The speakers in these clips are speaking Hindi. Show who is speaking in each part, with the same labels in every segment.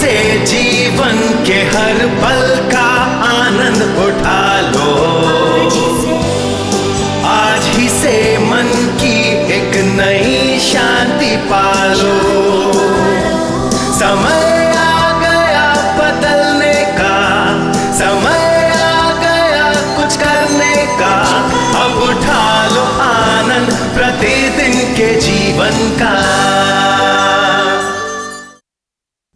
Speaker 1: से जीवन के हर पल का आनंद उठा लो। आज ही से मन की एक नई शांति पालो। समय आ गया बदलने का, समय आ गया कुछ करने का। अब उठा लो आनंद प्रतिदिन के जीवन का।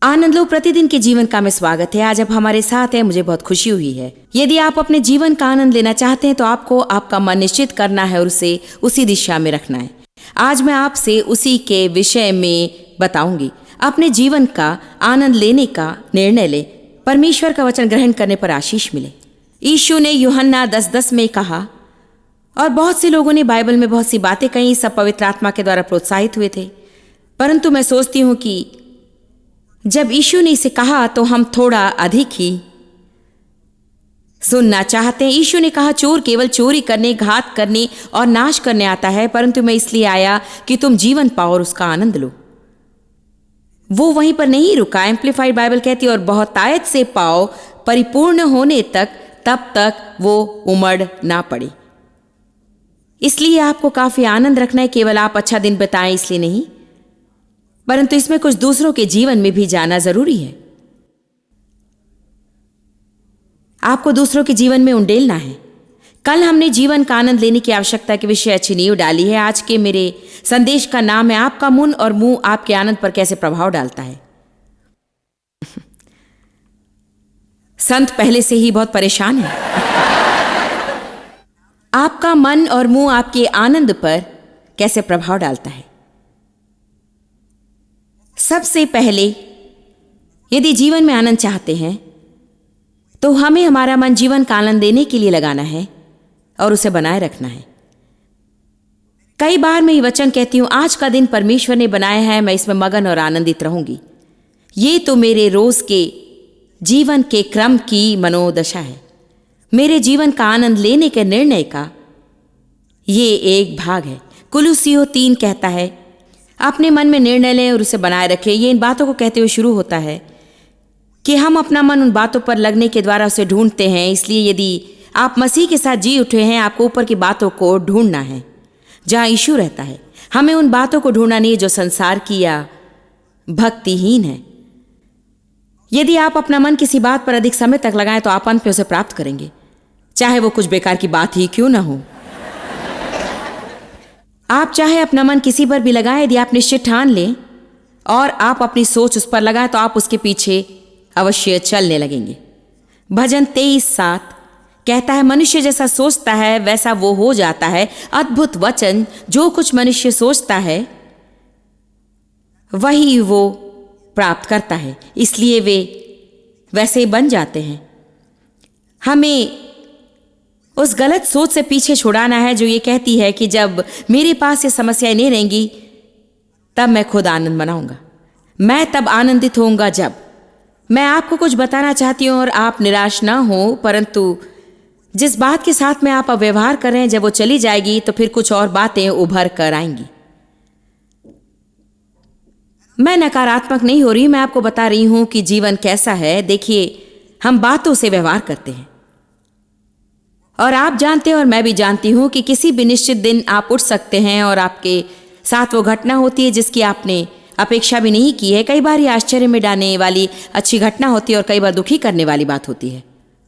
Speaker 2: आनंद लो प्रतिदिन के जीवन का में स्वागत है। आज आप हमारे साथ हैं, मुझे बहुत खुशी हुई है। यदि आप अपने जीवन का आनंद लेना चाहते हैं तो आपको आपका मन निश्चित करना है और उसे उसी दिशा में रखना है। आज मैं आपसे उसी के विषय में बताऊंगी। अपने जीवन का आनंद लेने का निर्णय ले, परमेश्वर का वचन ग्रहण करने पर आशीष मिले। यीशु ने यूहन्ना 10:10 में कहा, और बहुत से लोगों ने बाइबल में बहुत सी बातें कही, सब पवित्र आत्मा के द्वारा प्रोत्साहित हुए थे। परंतु मैं सोचती हूं कि जब यीशु ने इसे कहा तो हम थोड़ा अधिक ही सुनना चाहते हैं। यीशु ने कहा, चोर केवल चोरी करने, घात करने और नाश करने आता है, परंतु मैं इसलिए आया कि तुम जीवन पाओ और उसका आनंद लो। वो वहीं पर नहीं रुका। एम्प्लीफाइड बाइबल कहती है, और बहुतायत से पाओ, परिपूर्ण होने तक, तब तक वो उमड़ ना पड़े। इसलिए आपको काफी आनंद रखना है। केवल आप अच्छा दिन बिताएं इसलिए नहीं, परंतु इसमें कुछ दूसरों के जीवन में भी जाना जरूरी है। आपको दूसरों के जीवन में उंडेलना है। कल हमने जीवन का आनंद लेने की आवश्यकता के विषय अच्छी नींव डाली है। आज के मेरे संदेश का नाम है, आपका मन और मुंह आपके आनंद पर कैसे प्रभाव डालता है। संत पहले से ही बहुत परेशान है। आपका मन और मुंह आपके आनंद पर कैसे प्रभाव डालता है। सबसे पहले यदि जीवन में आनंद चाहते हैं तो हमें हमारा मन जीवन का आनंद देने के लिए लगाना है और उसे बनाए रखना है। कई बार मैं ये वचन कहती हूं, आज का दिन परमेश्वर ने बनाया है, मैं इसमें मगन और आनंदित रहूंगी। ये तो मेरे रोज के जीवन के क्रम की मनोदशा है। मेरे जीवन का आनंद लेने के निर्णय का ये एक भाग है। कुलुसियों 3 कहता है, अपने मन में निर्णय लें और उसे बनाए रखें। ये इन बातों को कहते हुए शुरू होता है कि हम अपना मन उन बातों पर लगने के द्वारा उसे ढूंढते हैं। इसलिए यदि आप मसीह के साथ जी उठे हैं, आपको ऊपर की बातों को ढूंढना है जहां यीशु रहता है। हमें उन बातों को ढूंढना नहीं जो संसार की या भक्तिहीन है। यदि आप अपना मन किसी बात पर अधिक समय तक लगाएं तो आप अंत में उसे प्राप्त करेंगे, चाहे वो कुछ बेकार की बात ही क्यों ना हो। आप चाहे अपना मन किसी पर भी लगाएं, यदि आप निश्चित ठान लें और आप अपनी सोच उस पर लगाएं तो आप उसके पीछे अवश्य चलने लगेंगे। भजन 23:7 कहता है, मनुष्य जैसा सोचता है वैसा वो हो जाता है। अद्भुत वचन, जो कुछ मनुष्य सोचता है वही वो प्राप्त करता है, इसलिए वे वैसे ही बन जाते हैं। हमें उस गलत सोच से पीछे छुड़ाना है जो ये कहती है कि जब मेरे पास ये समस्याएं नहीं रहेंगी तब मैं खुद आनंद मनाऊंगा, मैं तब आनंदित होऊंगा जब। मैं आपको कुछ बताना चाहती हूं और आप निराश ना हो, परंतु जिस बात के साथ में आप अब व्यवहार कर रहे हैं, जब वो चली जाएगी तो फिर कुछ और बातें उभर कर आएंगी। मैं नकारात्मक नहीं हो रही, मैं आपको बता रही हूं कि जीवन कैसा है। देखिए, हम बातों से व्यवहार करते हैं और आप जानते हैं और मैं भी जानती हूं कि किसी भी निश्चित दिन आप उठ सकते हैं और आपके साथ वो घटना होती है जिसकी आपने अपेक्षा भी नहीं की है। कई बार ये आश्चर्य में डालने वाली अच्छी घटना होती है और कई बार दुखी करने वाली बात होती है।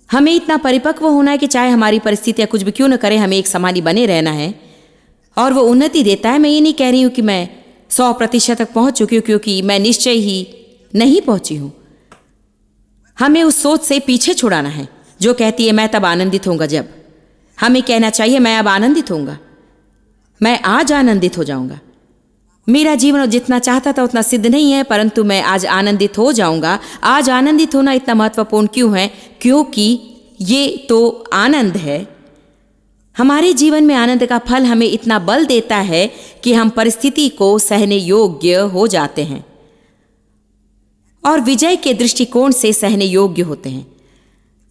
Speaker 2: हमें इतना परिपक्व होना है कि चाहे हमारी परिस्थितियां कुछ भी क्यों न करें, हमें एक समान ही बने रहना है और वो उन्नति देता है। मैं ये नहीं कह रही हूं कि मैं 100% तक पहुंच चुकी हूं, क्योंकि मैं निश्चय ही नहीं पहुंची हूं। हमें उस सोच से पीछे छुड़ाना है जो कहती है मैं तब आनंदित होऊंगा जब। हमें कहना चाहिए मैं अब आनंदित होऊंगा, मैं आज आनंदित हो जाऊंगा। मेरा जीवन जितना चाहता था उतना सिद्ध नहीं है, परंतु मैं आज आनंदित हो जाऊंगा। आज आनंदित होना इतना महत्वपूर्ण क्यों है? क्योंकि ये तो आनंद है। हमारे जीवन में आनंद का फल हमें इतना बल देता है कि हम परिस्थिति को सहने योग्य हो जाते हैं और विजय के दृष्टिकोण से सहने योग्य होते हैं।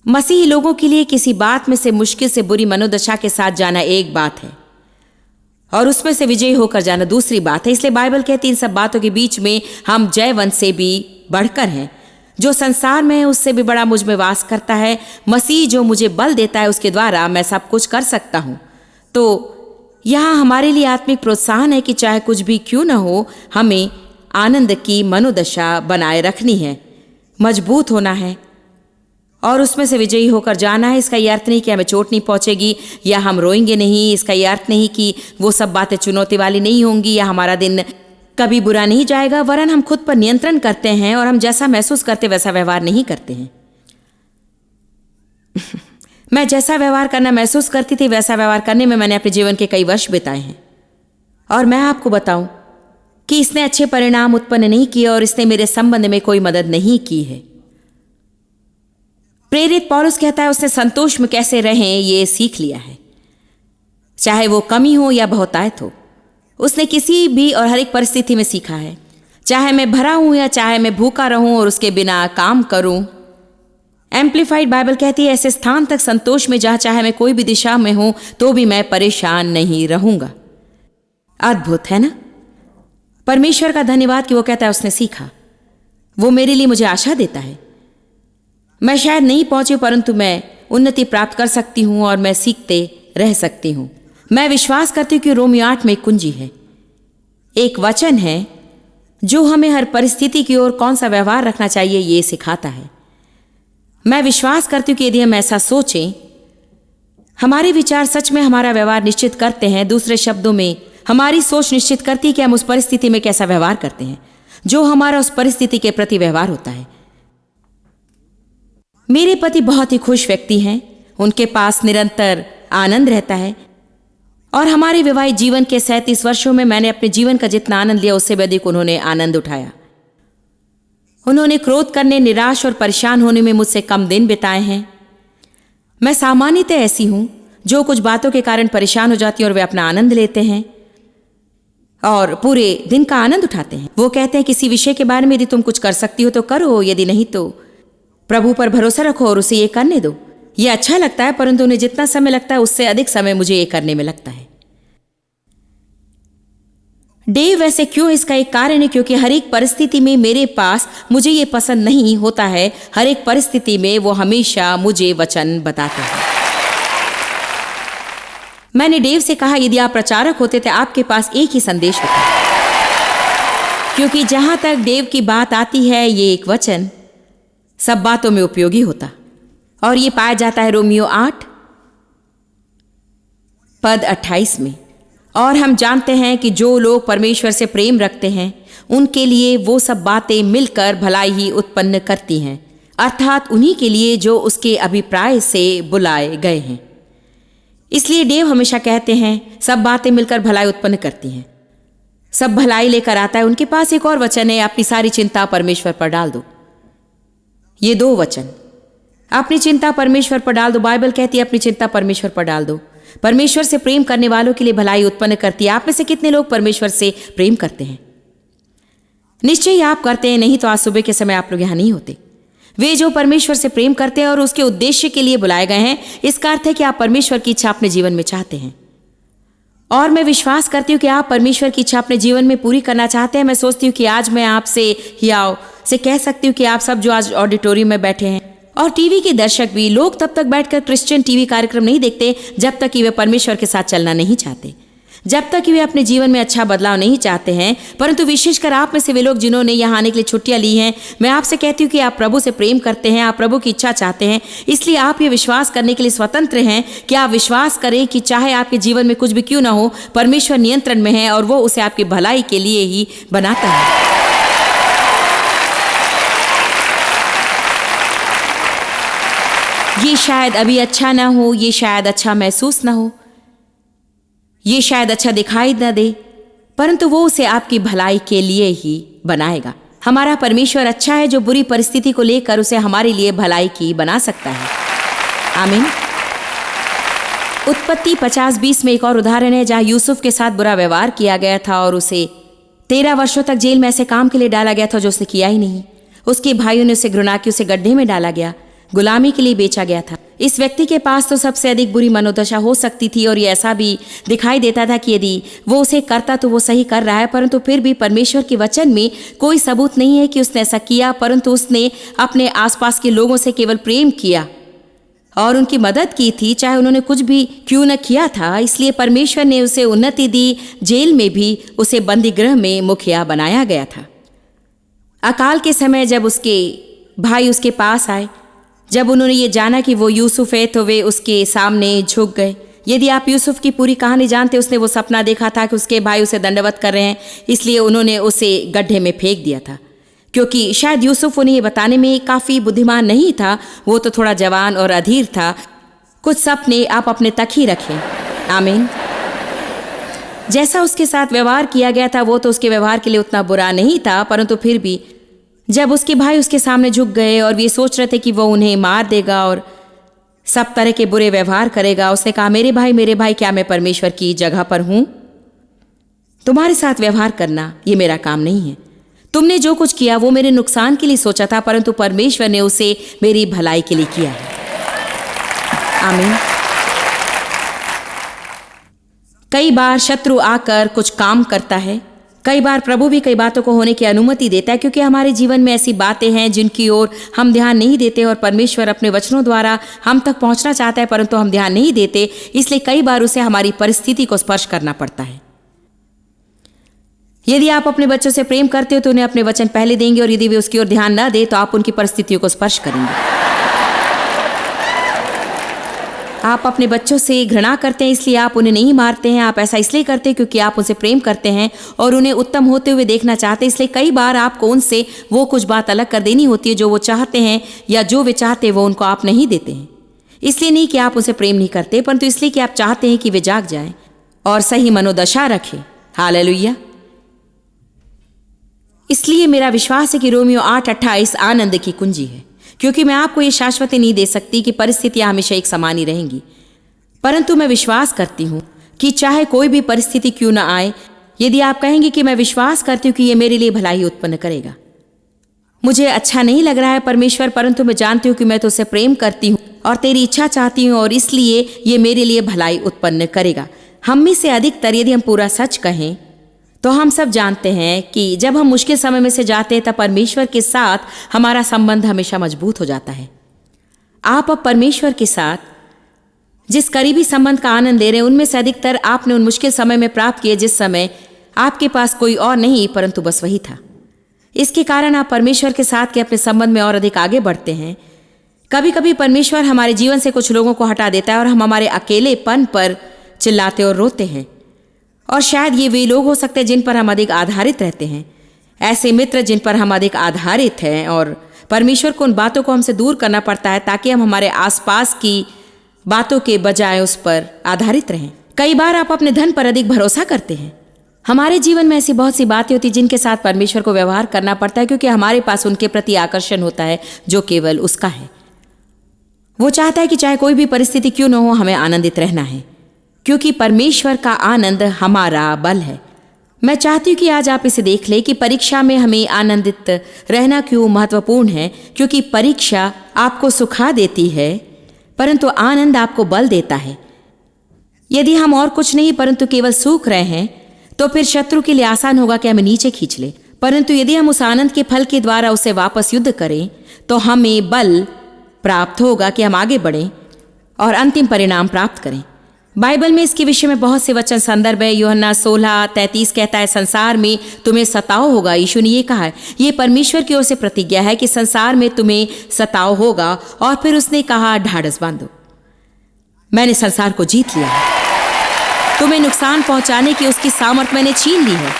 Speaker 2: मसीही लोगों के लिए किसी बात में से मुश्किल से बुरी मनोदशा के साथ जाना एक बात है और उसमें से विजयी होकर जाना दूसरी बात है। इसलिए बाइबल कहती है इन सब बातों के बीच में हम जयवंत से भी बढ़कर हैं। जो संसार में है उससे भी बड़ा मुझ में वास करता है। मसीह जो मुझे बल देता है उसके द्वारा मैं सब कुछ कर सकता हूँ। तो यहाँ हमारे लिए आत्मिक प्रोत्साहन है कि चाहे कुछ भी क्यों न हो, हमें आनंद की मनोदशा बनाए रखनी है, मजबूत होना है और उसमें से विजयी होकर जाना है। इसका यह अर्थ नहीं कि हमें चोट नहीं पहुंचेगी या हम रोएंगे नहीं। इसका यह अर्थ नहीं कि वो सब बातें चुनौती वाली नहीं होंगी या हमारा दिन कभी बुरा नहीं जाएगा। वरन हम खुद पर नियंत्रण करते हैं और हम जैसा महसूस करते वैसा व्यवहार नहीं करते हैं। मैं जैसा व्यवहार करना महसूस करती थी वैसा व्यवहार करने में मैंने अपने जीवन के कई वर्ष बिताए हैं। और मैं आपको बताऊं कि इसने अच्छे परिणाम उत्पन्न नहीं किए और इसने मेरे संबंध में कोई मदद नहीं की है। प्रेरित पौलुस कहता है उसने संतोष में कैसे रहें ये सीख लिया है, चाहे वो कमी हो या बहुतायत हो। उसने किसी भी और हर एक परिस्थिति में सीखा है, चाहे मैं भरा हूं या चाहे मैं भूखा रहूं और उसके बिना काम करूं। एम्प्लीफाइड बाइबल कहती है ऐसे स्थान तक संतोष में जहां चाहे मैं कोई भी दिशा में हूं तो भी मैं परेशान नहीं रहूंगा। अद्भुत है ना? परमेश्वर का धन्यवाद कि वो कहता है उसने सीखा। वो मेरे लिए मुझे आशा देता है। मैं शायद नहीं पहुंची परंतु मैं उन्नति प्राप्त कर सकती हूं और मैं सीखते रह सकती हूं। मैं विश्वास करती हूं कि रोमियो 8 में एक कुंजी है, एक वचन है जो हमें हर परिस्थिति की ओर कौन सा व्यवहार रखना चाहिए ये सिखाता है। मैं विश्वास करती हूं कि यदि हम ऐसा सोचें, हमारे विचार सच में हमारा व्यवहार निश्चित करते हैं। दूसरे शब्दों में हमारी सोच निश्चित करती है कि हम उस परिस्थिति में कैसा व्यवहार करते हैं, जो हमारा उस परिस्थिति के प्रति व्यवहार होता है। मेरे पति बहुत ही खुश व्यक्ति हैं, उनके पास निरंतर आनंद रहता है और हमारे वैवाहिक जीवन के 37 वर्षों में मैंने अपने जीवन का जितना आनंद लिया उससे भी अधिक उन्होंने आनंद उठाया। उन्होंने क्रोध करने, निराश और परेशान होने में मुझसे कम दिन बिताए हैं। मैं सामान्यतः ऐसी हूं जो कुछ बातों के कारण परेशान हो जाती हूं और वे अपना आनंद लेते हैं और पूरे दिन का आनंद उठाते हैं। वो कहते हैं किसी विषय के बारे में यदि तुम कुछ कर सकती हो तो करो, यदि नहीं तो प्रभु पर भरोसा रखो और उसे ये करने दो। ये अच्छा लगता है परंतु उन्हें जितना समय लगता है उससे अधिक समय मुझे ये करने में लगता है। डेव वैसे क्यों? इसका एक कारण है क्योंकि हर एक परिस्थिति में मेरे पास मुझे ये पसंद नहीं होता है। हर एक परिस्थिति में वो हमेशा मुझे वचन बताते हैं। मैंने डेव से कहा यदि आप प्रचारक होते तो आपके पास एक ही संदेश होता, क्योंकि जहां तक डेव की बात आती है ये एक वचन सब बातों में उपयोगी होता और ये पाया जाता है रोमियो 8 पद 28 में। और हम जानते हैं कि जो लोग परमेश्वर से प्रेम रखते हैं उनके लिए वो सब बातें मिलकर भलाई ही उत्पन्न करती हैं, अर्थात उन्हीं के लिए जो उसके अभिप्राय से बुलाए गए हैं। इसलिए डेव हमेशा कहते हैं सब बातें मिलकर भलाई उत्पन्न करती हैं, सब भलाई लेकर आता है। उनके पास एक और वचन है, अपनी सारी चिंता परमेश्वर पर डाल दो। ये दो वचन, अपनी चिंता परमेश्वर पर डाल दो। बाइबल कहती है अपनी चिंता परमेश्वर पर डाल दो। परमेश्वर से प्रेम करने वालों के लिए भलाई उत्पन्न करती है। आप में से कितने लोग परमेश्वर से प्रेम करते हैं? निश्चय ही आप करते हैं, नहीं तो आज सुबह के समय आप लोग यहां नहीं होते। वे जो परमेश्वर से प्रेम करते हैं और उसके उद्देश्य के लिए बुलाए गए हैं, इसका अर्थ है कि आप परमेश्वर की इच्छा अपने जीवन में चाहते हैं। और मैं विश्वास करती हूँ कि आप परमेश्वर की इच्छा अपने जीवन में पूरी करना चाहते हैं। मैं सोचती हूँ कि आज मैं आपसे हियाव से कह सकती हूँ कि आप सब जो आज ऑडिटोरियम में बैठे हैं और टीवी के दर्शक भी, लोग तब तक बैठकर क्रिश्चियन टीवी कार्यक्रम नहीं देखते जब तक कि वे परमेश्वर के साथ चलना नहीं चाहते, जब तक कि वे अपने जीवन में अच्छा बदलाव नहीं चाहते हैं। परंतु विशेषकर आप में से वे लोग जिन्होंने यहाँ आने के लिए छुट्टियां ली हैं, मैं आपसे कहती हूँ कि आप प्रभु से प्रेम करते हैं, आप प्रभु की इच्छा चाहते हैं। इसलिए आप ये विश्वास करने के लिए स्वतंत्र हैं कि आप विश्वास करें कि चाहे आपके जीवन में कुछ भी क्यों ना हो, परमेश्वर नियंत्रण में है और वो उसे आपकी भलाई के लिए ही बनाता है। ये शायद अभी अच्छा ना हो, ये शायद अच्छा महसूस ना हो, ये शायद अच्छा दिखाई न दे, परंतु वो उसे आपकी भलाई के लिए ही बनाएगा। हमारा परमेश्वर अच्छा है जो बुरी परिस्थिति को लेकर उसे हमारे लिए भलाई की बना सकता है। आमीन। उत्पत्ति 50:20 में एक और उदाहरण है जहां यूसुफ के साथ बुरा व्यवहार किया गया था और उसे 13 वर्षों तक जेल में ऐसे काम के लिए डाला गया था जो उसने किया ही नहीं। उसके भाइयों ने उसे घृणा की, उसे गड्ढे में डाला गया, गुलामी के लिए बेचा गया था। इस व्यक्ति के पास तो सबसे अधिक बुरी मनोदशा हो सकती थी और ये ऐसा भी दिखाई देता था कि यदि वो उसे करता तो वो सही कर रहा है, परंतु फिर भी परमेश्वर के वचन में कोई सबूत नहीं है कि उसने ऐसा किया, परंतु उसने अपने आसपास के लोगों से केवल प्रेम किया और उनकी मदद की थी, चाहे उन्होंने कुछ भी क्यों न किया था। इसलिए परमेश्वर ने उसे उन्नति दी। जेल में भी उसे बंदी गृह में मुखिया बनाया गया था। अकाल के समय जब उसके भाई उसके पास आए, जब उन्होंने ये जाना कि वो यूसुफ है, तो वे उसके सामने झुक गए। यदि आप यूसुफ की पूरी कहानी जानते, उसने वो सपना देखा था कि उसके भाई उसे दंडवत कर रहे हैं, इसलिए उन्होंने उसे गड्ढे में फेंक दिया था, क्योंकि शायद यूसुफ उन्हें ये बताने में काफ़ी बुद्धिमान नहीं था। वो तो थोड़ा जवान और अधीर था। कुछ सपने आप अपने तक ही रखें। आमीन। जैसा उसके साथ व्यवहार किया गया था, वो तो उसके व्यवहार के लिए उतना बुरा नहीं था, परंतु फिर भी जब उसके भाई उसके सामने झुक गए और वे सोच रहे थे कि वो उन्हें मार देगा और सब तरह के बुरे व्यवहार करेगा, उसने कहा, मेरे भाई, क्या मैं परमेश्वर की जगह पर हूं? तुम्हारे साथ व्यवहार करना ये मेरा काम नहीं है। तुमने जो कुछ किया वो मेरे नुकसान के लिए सोचा था, परंतु परमेश्वर ने उसे मेरी भलाई के लिए किया है। आमीन। कई बार शत्रु आकर कुछ काम करता है। कई बार प्रभु भी कई बातों को होने की अनुमति देता है, क्योंकि हमारे जीवन में ऐसी बातें हैं जिनकी ओर हम ध्यान नहीं देते और परमेश्वर अपने वचनों द्वारा हम तक पहुंचना चाहता है, परंतु हम ध्यान नहीं देते। इसलिए कई बार उसे हमारी परिस्थिति को स्पर्श करना पड़ता है। यदि आप अपने बच्चों से प्रेम करते हो तो उन्हें अपने वचन पहले देंगे, और यदि वे उसकी ओर ध्यान न दे तो आप उनकी परिस्थितियों को स्पर्श करेंगे। आप अपने बच्चों से घृणा करते हैं, इसलिए आप उन्हें नहीं मारते हैं। आप ऐसा इसलिए करते हैं क्योंकि आप उनसे प्रेम करते हैं और उन्हें उत्तम होते हुए देखना चाहते हैं। इसलिए कई बार आपको उनसे वो कुछ बात अलग कर देनी होती है जो वो चाहते हैं, या जो वे चाहते हैं वो उनको आप नहीं देते हैं। इसलिए नहीं कि आप उनसे प्रेम नहीं करते, परंतु इसलिए कि आप चाहते हैं कि वे जाग जाएं और सही मनोदशा रखें। हालेलुया। इसलिए मेरा विश्वास है कि रोमियो 8:28 आनंद की कुंजी है, क्योंकि मैं आपको ये शाश्वती नहीं दे सकती कि परिस्थितियां हमेशा एक समान ही रहेंगी, परंतु मैं विश्वास करती हूं कि चाहे कोई भी परिस्थिति क्यों ना आए, यदि आप कहेंगे कि मैं विश्वास करती हूं कि ये मेरे लिए भलाई उत्पन्न करेगा। मुझे अच्छा नहीं लग रहा है परमेश्वर, परंतु मैं जानती हूं कि मैं तुझसे प्रेम करती हूं और तेरी इच्छा चाहती हूं, और इसलिए ये मेरे लिए भलाई उत्पन्न करेगा। हम में से अधिकतर, यदि हम पूरा सच कहें, तो हम सब जानते हैं कि जब हम मुश्किल समय में से जाते हैं तब परमेश्वर के साथ हमारा संबंध हमेशा मजबूत हो जाता है। आप अब परमेश्वर के साथ जिस करीबी संबंध का आनंद ले रहे हैं, उनमें से अधिकतर आपने उन मुश्किल समय में प्राप्त किए जिस समय आपके पास कोई और नहीं परंतु बस वही था। इसके कारण आप परमेश्वर के साथ के अपने संबंध में और अधिक आगे बढ़ते हैं। कभी कभी परमेश्वर हमारे जीवन से कुछ लोगों को हटा देता है और हम हमारे अकेलेपन पर चिल्लाते और रोते हैं, और शायद ये वे लोग हो सकते हैं जिन पर हम अधिक आधारित रहते हैं, ऐसे मित्र जिन पर हम अधिक आधारित हैं, और परमेश्वर को उन बातों को हमसे दूर करना पड़ता है ताकि हम हमारे आसपास की बातों के बजाय उस पर आधारित रहें। कई बार आप अपने धन पर अधिक भरोसा करते हैं। हमारे जीवन में ऐसी बहुत सी बातें होती जिनके साथ परमेश्वर को व्यवहार करना पड़ता है, क्योंकि हमारे पास उनके प्रति आकर्षण होता है जो केवल उसका है। वो चाहता है कि चाहे कोई भी परिस्थिति क्यों न हो, हमें आनंदित रहना है, क्योंकि परमेश्वर का आनंद हमारा बल है। मैं चाहती हूँ कि आज आप इसे देख लें कि परीक्षा में हमें आनंदित रहना क्यों महत्वपूर्ण है, क्योंकि परीक्षा आपको सुखा देती है परंतु आनंद आपको बल देता है। यदि हम और कुछ नहीं परंतु केवल सूख रहे हैं तो फिर शत्रु के लिए आसान होगा कि हमें नीचे खींच ले, परंतु यदि हम उस आनंद के फल के द्वारा उसे वापस युद्ध करें तो हमें बल प्राप्त होगा कि हम आगे बढ़ें और अंतिम परिणाम प्राप्त करें। बाइबल में इसके विषय में बहुत से वचन संदर्भ है। यूहन्ना 16:33 कहता है, संसार में तुम्हें सताव होगा। यीशु ने ये कहा है, ये परमेश्वर की ओर से प्रतिज्ञा है कि संसार में तुम्हें सताव होगा, और फिर उसने कहा, ढाढ़स बांधो, मैंने संसार को जीत लिया है। तुम्हें नुकसान पहुंचाने की उसकी सामर्थ मैंने छीन ली है।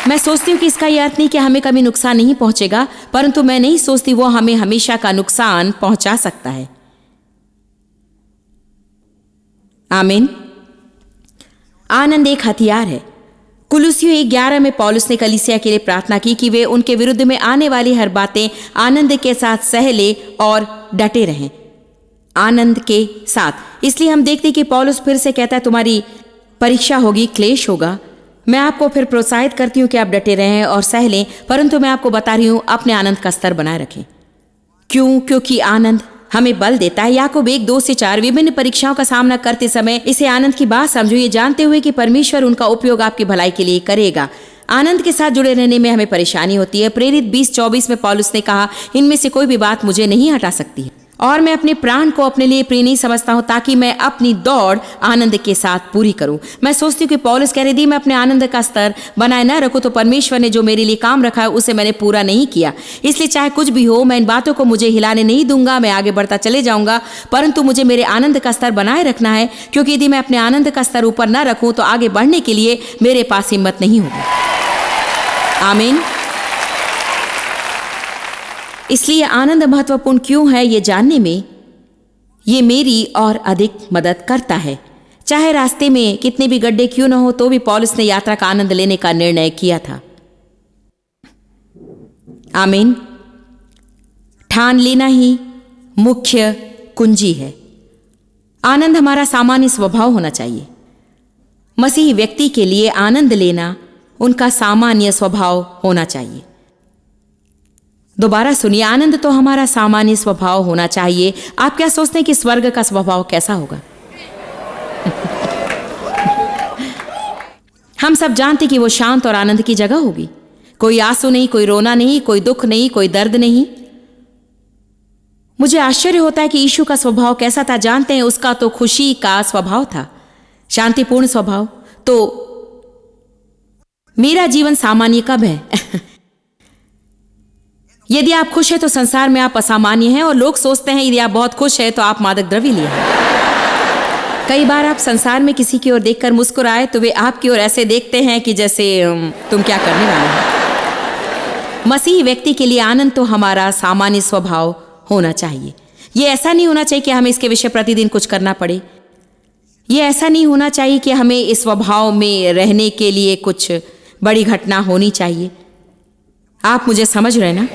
Speaker 2: मैं सोचती हूँ कि इसका यह अर्थ नहीं कि हमें कभी नुकसान नहीं पहुंचेगा, परंतु मैं नहीं सोचती वो हमें हमेशा का नुकसान पहुंचा सकता है। आमीन। आनंद एक हथियार है। कुलुसियों 1:11 में पौलुस ने कलीसिया के लिए प्रार्थना की कि वे उनके विरुद्ध में आने वाली हर बातें आनंद के साथ सह ले और डटे रहें। आनंद के साथ। इसलिए हम देखते कि पौलुस फिर से कहता है, तुम्हारी परीक्षा होगी, क्लेश होगा। मैं आपको फिर प्रोत्साहित करती हूँ कि आप डटे रहें और सह लें, परंतु मैं आपको बता रही हूँ अपने आनंद का स्तर बनाए रखें। क्यों? क्योंकि आनंद हमें बल देता है। याकूब 1:2-4 विभिन्न परीक्षाओं का सामना करते समय इसे आनंद की बात समझो, ये जानते हुए कि परमेश्वर उनका उपयोग आपकी भलाई के लिए करेगा। आनंद के साथ जुड़े रहने में हमें परेशानी होती है। प्रेरित 20:24 में पौलुस ने कहा, इनमें से कोई भी बात मुझे नहीं हटा सकती है और मैं अपने प्राण को अपने लिए प्रिय नहीं समझता हूं, ताकि मैं अपनी दौड़ आनंद के साथ पूरी करूं। मैं सोचती हूँ कि पौलुस कह रही थी, मैं अपने आनंद का स्तर बनाए न रखूं तो परमेश्वर ने जो मेरे लिए काम रखा है उसे मैंने पूरा नहीं किया। इसलिए चाहे कुछ भी हो, मैं इन बातों को मुझे हिलाने नहीं दूंगा। मैं आगे बढ़ता चले जाऊंगा, परंतु मुझे मेरे आनंद का स्तर बनाए रखना है, क्योंकि यदि मैं अपने आनंद का स्तर ऊपर न रखूं तो आगे बढ़ने के लिए मेरे पास हिम्मत नहीं होगी। आमीन। इसलिए आनंद महत्वपूर्ण क्यों है, ये जानने में ये मेरी और अधिक मदद करता है। चाहे रास्ते में कितने भी गड्ढे क्यों न हो, तो भी पौलुस ने यात्रा का आनंद लेने का निर्णय किया था। आमीन। ठान लेना ही मुख्य कुंजी है। आनंद हमारा सामान्य स्वभाव होना चाहिए। मसीही व्यक्ति के लिए आनंद लेना उनका सामान्य स्वभाव होना चाहिए। दोबारा सुनिए, आनंद तो हमारा सामान्य स्वभाव होना चाहिए। आप क्या सोचते हैं कि स्वर्ग का स्वभाव कैसा होगा? हम सब जानते कि वो शांत और आनंद की जगह होगी। कोई आंसू नहीं, कोई रोना नहीं, कोई दुख नहीं, कोई दर्द नहीं। मुझे आश्चर्य होता है कि यीशु का स्वभाव कैसा था। जानते हैं, उसका तो खुशी का स्वभाव था, शांतिपूर्ण स्वभाव। तो मेरा जीवन सामान्य कब है? यदि आप खुश हैं तो संसार में आप असामान्य हैं, और लोग सोचते हैं यदि आप बहुत खुश हैं तो आप मादक द्रव्य लिए हैं। कई बार आप संसार में किसी की ओर देखकर मुस्कुराए तो वे आपकी ओर ऐसे देखते हैं कि जैसे तुम क्या करने वाले हो। मसीही व्यक्ति के लिए आनंद तो हमारा सामान्य स्वभाव होना चाहिए। ये ऐसा नहीं होना चाहिए कि हमें इसके विषय प्रतिदिन कुछ करना पड़े। ये ऐसा नहीं होना चाहिए कि हमें इस स्वभाव में रहने के लिए कुछ बड़ी घटना होनी चाहिए। आप मुझे समझ रहे ना?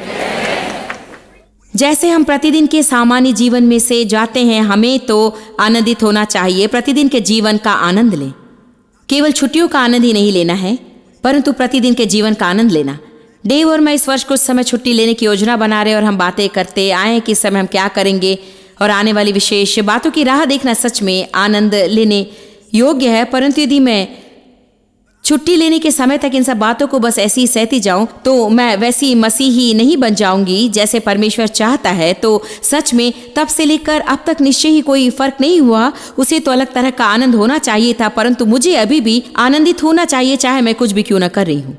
Speaker 2: जैसे हम प्रतिदिन के सामान्य जीवन में से जाते हैं, हमें तो आनंदित होना चाहिए। प्रतिदिन के जीवन का आनंद लें। केवल छुट्टियों का आनंद ही नहीं लेना है, परंतु प्रतिदिन के जीवन का आनंद लेना। डेव और मैं इस वर्ष कुछ समय छुट्टी लेने की योजना बना रहे और हम बातें करते आए कि इस समय हम क्या करेंगे और आने वाली विशेष बातों की राह देखना सच में आनंद लेने योग्य है। परंतु यदि मैं छुट्टी लेने के समय तक इन सब बातों को बस ऐसी ही सहती जाऊं तो मैं वैसी मसीही नहीं बन जाऊंगी जैसे परमेश्वर चाहता है। तो सच में तब से लेकर अब तक निश्चय ही कोई फर्क नहीं हुआ। उसे तो अलग तरह का आनंद होना चाहिए था, परंतु मुझे अभी भी आनंदित होना चाहिए, चाहे मैं कुछ भी क्यों न कर रही हूं।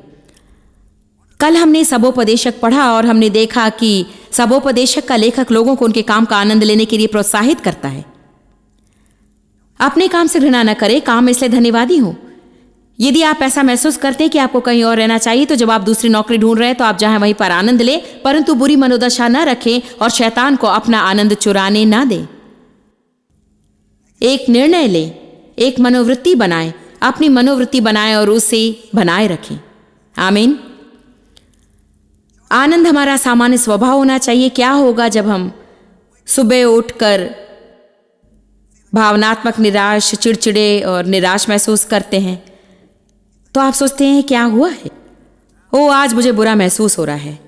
Speaker 2: कल हमने सबोपदेशक पढ़ा और हमने देखा कि सबोपदेशक का लेखक लोगों को उनके काम का आनंद लेने के लिए प्रोत्साहित करता है। अपने काम से घृणा न करें, काम इसलिए धन्यवादी हो। यदि आप ऐसा महसूस करते हैं कि आपको कहीं और रहना चाहिए, तो जब आप दूसरी नौकरी ढूंढ रहे हैं तो आप जहां वहीं पर आनंद लें, परंतु बुरी मनोदशा न रखें और शैतान को अपना आनंद चुराने ना दें। एक निर्णय लें, एक मनोवृत्ति बनाएं, अपनी मनोवृत्ति बनाएं और उसे बनाए रखें। आमीन। आनंद हमारा सामान्य स्वभाव होना चाहिए। क्या होगा जब हम सुबह उठकर भावनात्मक निराश, चिड़चिड़े और निराश महसूस करते हैं? तो आप सोचते हैं क्या हुआ है? ओ, आज मुझे बुरा महसूस हो रहा है।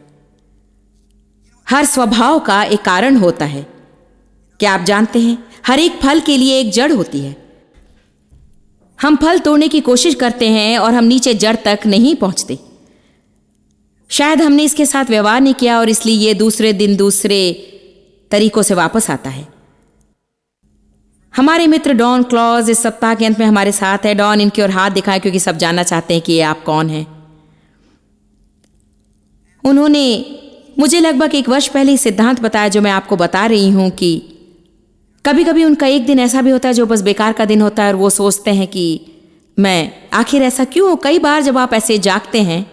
Speaker 2: हर स्वभाव का एक कारण होता है। क्या आप जानते हैं, हर एक फल के लिए एक जड़ होती है। हम फल तोड़ने की कोशिश करते हैं और हम नीचे जड़ तक नहीं पहुंचते। शायद हमने इसके साथ व्यवहार नहीं किया और इसलिए ये दूसरे दिन दूसरे तरीकों से वापस आता है। हमारे मित्र डॉन क्लॉज इस सप्ताह के अंत में हमारे साथ है। डॉन इनकी ओर हाथ दिखाए क्योंकि सब जानना चाहते हैं कि ये आप कौन हैं। उन्होंने मुझे लगभग 1 वर्ष पहले सिद्धांत बताया जो मैं आपको बता रही हूं कि कभी कभी उनका एक दिन ऐसा भी होता है जो बस बेकार का दिन होता है और वो सोचते हैं कि मैं आखिर ऐसा क्यों। कई बार जब आप ऐसे जागते हैं,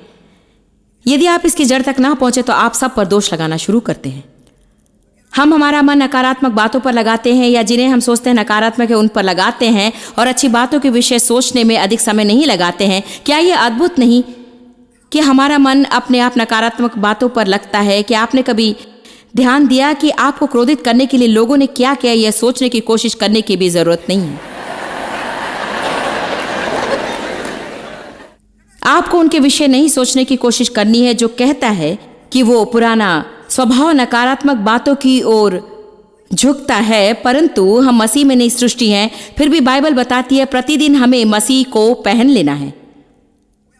Speaker 2: यदि आप इसकी जड़ तक ना पहुंचे तो आप सब पर दोष लगाना शुरू करते हैं। हम हमारा मन नकारात्मक बातों पर लगाते हैं या जिन्हें हम सोचते हैं नकारात्मक है उन पर लगाते हैं और अच्छी बातों के विषय सोचने में अधिक समय नहीं लगाते हैं। क्या यह अद्भुत नहीं कि हमारा मन अपने आप नकारात्मक बातों पर लगता है? क्या आपने कभी ध्यान दिया कि आपको क्रोधित करने के लिए लोगों ने क्या किया, यह सोचने की कोशिश करने की भी जरूरत नहीं है। आपको उनके विषय नहीं सोचने की कोशिश करनी है जो कहता है कि वो पुराना स्वभाव नकारात्मक बातों की ओर झुकता है, परंतु हम मसीह में नई सृष्टि हैं। फिर भी बाइबल बताती है प्रतिदिन हमें मसीह को पहन लेना है,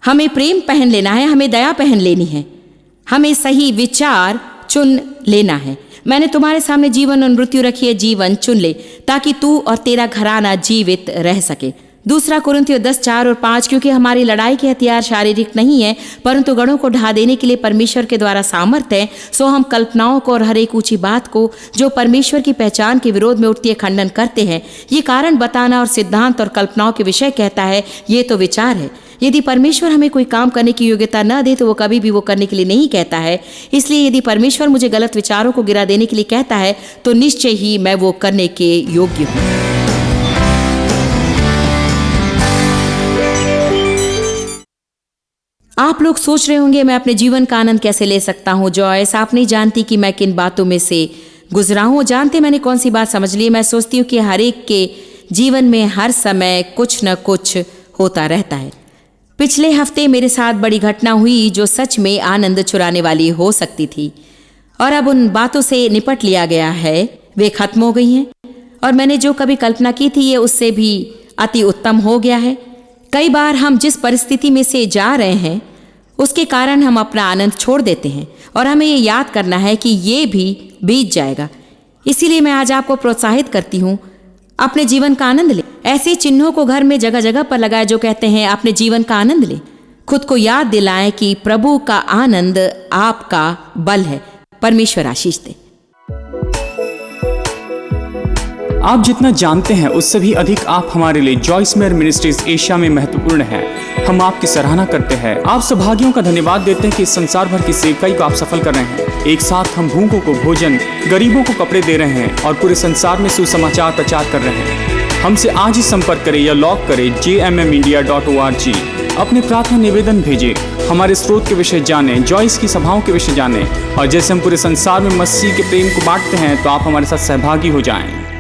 Speaker 2: हमें प्रेम पहन लेना है, हमें दया पहन लेनी है, हमें सही विचार चुन लेना है। मैंने तुम्हारे सामने जीवन और मृत्यु रखी है, जीवन चुन ले ताकि तू और तेरा घराना जीवित रह सके। दूसरा कुरिन्थियों 10:4 और 5, क्योंकि हमारी लड़ाई के हथियार शारीरिक नहीं है परंतु गढ़ों को ढा देने के लिए परमेश्वर के द्वारा सामर्थ्य है। सो हम कल्पनाओं को और हर एक ऊंची बात को जो परमेश्वर की पहचान के विरोध में उठती है खंडन करते हैं। ये कारण बताना और सिद्धांत और कल्पनाओं के विषय कहता है, ये तो विचार है। यदि परमेश्वर हमें कोई काम करने की योग्यता न दे तो वो कभी भी वो करने के लिए नहीं कहता है। इसलिए यदि परमेश्वर मुझे गलत विचारों को गिरा देने के लिए कहता है तो निश्चय ही मैं वो करने के योग्य हूँ। आप लोग सोच रहे होंगे मैं अपने जीवन का आनंद कैसे ले सकता हूँ। जॉयस, आप नहीं जानती कि मैं किन बातों में से गुजरा हूँ। जानते मैंने कौन सी बात समझ ली। मैं सोचती हूँ कि हर एक के जीवन में हर समय कुछ न कुछ होता रहता है। पिछले हफ्ते मेरे साथ बड़ी घटना हुई जो सच में आनंद चुराने वाली हो सकती थी और अब उन बातों से निपट लिया गया है, वे खत्म हो गई हैं और मैंने जो कभी कल्पना की थी ये उससे भी अति उत्तम हो गया है। कई बार हम जिस परिस्थिति में से जा रहे हैं उसके कारण हम अपना आनंद छोड़ देते हैं और हमें ये याद करना है कि ये भी बीत जाएगा। इसीलिए मैं आज आपको प्रोत्साहित करती हूँ, अपने जीवन का आनंद ले। ऐसे चिन्हों को घर में जगह जगह पर लगाए जो कहते हैं अपने जीवन का आनंद ले। खुद को याद दिलाएं कि प्रभु का आनंद आपका बल है। परमेश्वर आशीष दे।
Speaker 3: आप जितना जानते हैं उससे भी अधिक आप हमारे लिए जॉयस मेयर मिनिस्ट्रीज एशिया में महत्वपूर्ण है। हम आपकी सराहना करते हैं। आप सौभाग्यों का धन्यवाद देते हैं कि इस संसार भर की सेवकाई को आप सफल कर रहे हैं। एक साथ हम भूखों को भोजन, गरीबों को कपड़े दे रहे हैं और पूरे संसार में सुसमाचार प्रचार कर रहे हैं। हमसे आज ही संपर्क करें या लॉग करें jmmindia.org। अपने प्रार्थना निवेदन भेजें, हमारे स्रोत के विषय जानें, जॉयस की सभाओं के विषय जानें और जैसे हम पूरे संसार में मसीह के प्रेम को बांटते हैं तो आप हमारे साथ सहभागी हो जाएं।